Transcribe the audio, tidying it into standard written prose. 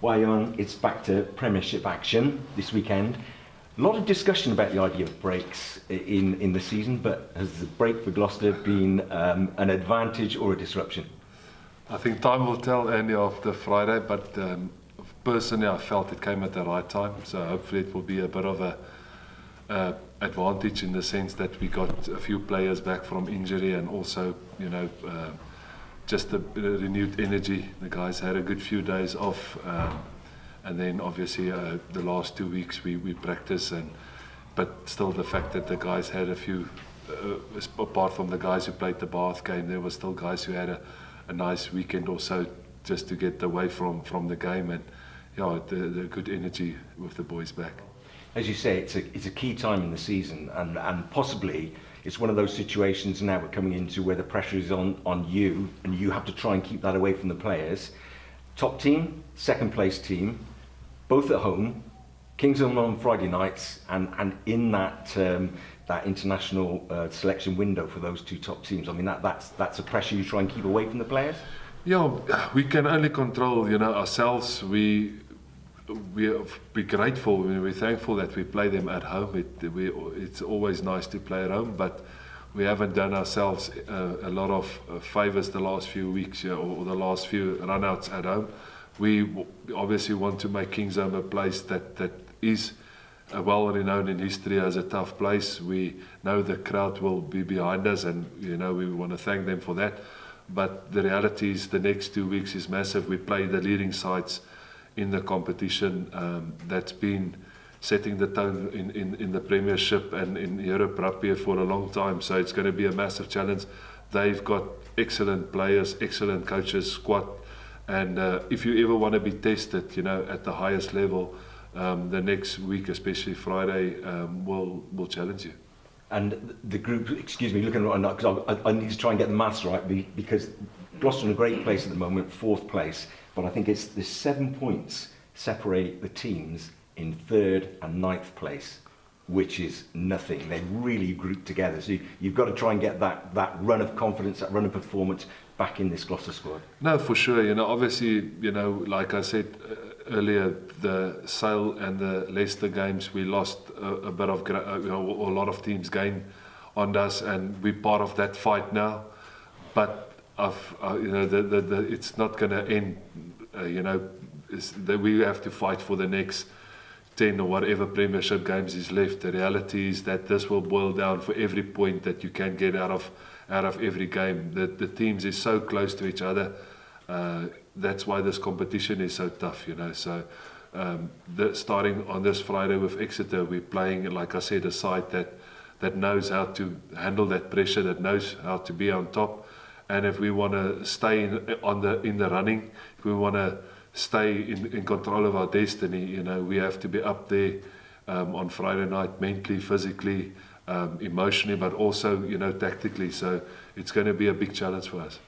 Well, Johan, it's back to Premiership action this weekend. A lot of discussion about the idea of breaks in the season, but has the break for Gloucester been an advantage or a disruption? I think time will tell, Andy, after Friday, but personally I felt it came at the right time, so hopefully it will be a bit of a advantage in the sense that we got a few players back from injury, and also, just the renewed energy. The guys had a good few days off, and then obviously the last 2 weeks we practice, but still the fact that the guys had a few, apart from the guys who played the Bath game, there were still guys who had a nice weekend or so just to get away from the game, and the good energy with the boys back. As you say, it's a key time in the season, and possibly it's one of those situations now we're coming into where the pressure is on you, and you have to try and keep that away from the players. Top team, second place team, both at home, Kingsholm on Friday nights, and in that international selection window for those two top teams. I mean, that's a pressure you try and keep away from the players? Yeah, we can only control, ourselves. We're grateful, we're thankful that we play them at home. It's always nice to play at home, but we haven't done ourselves a lot of favours the last few weeks, or the last few run-outs at home. We obviously want to make Kingsholm a place that is well renowned in history as a tough place. We know the crowd will be behind us, and we want to thank them for that. But the reality is the next 2 weeks is massive. We play the leading sides in the competition that's been setting the tone in the Premiership and in Europe Rugby for a long time. So it's going to be a massive challenge. They've got excellent players, excellent coaches, squad, and if you ever want to be tested, at the highest level, the next week, especially Friday, will challenge you. And the group, excuse me, looking right now, because I need to try and get the maths right, because Gloucester in a great place at the moment, 4th place, but I think there's 7 points separate the teams in 3rd and 9th place, which is nothing. They're really grouped together, so you've got to try and get that run of confidence, that run of performance back in this Gloucester squad. No, for sure. Obviously, like I said earlier, the Sale and the Leicester games, we lost a bit of, a lot of teams gained on us, and we're part of that fight now. But it's not going to end. We have to fight for the next 10 or whatever Premiership games is left. The reality is that this will boil down for every point that you can get out of every game. The teams is so close to each other. That's why this competition is so tough, So starting on this Friday with Exeter, we're playing, like I said, a side that knows how to handle that pressure, that knows how to be on top. And if we want to stay in the running, if we want to stay in control of our destiny, we have to be up there on Friday night, mentally, physically, emotionally, but also, tactically. So it's going to be a big challenge for us.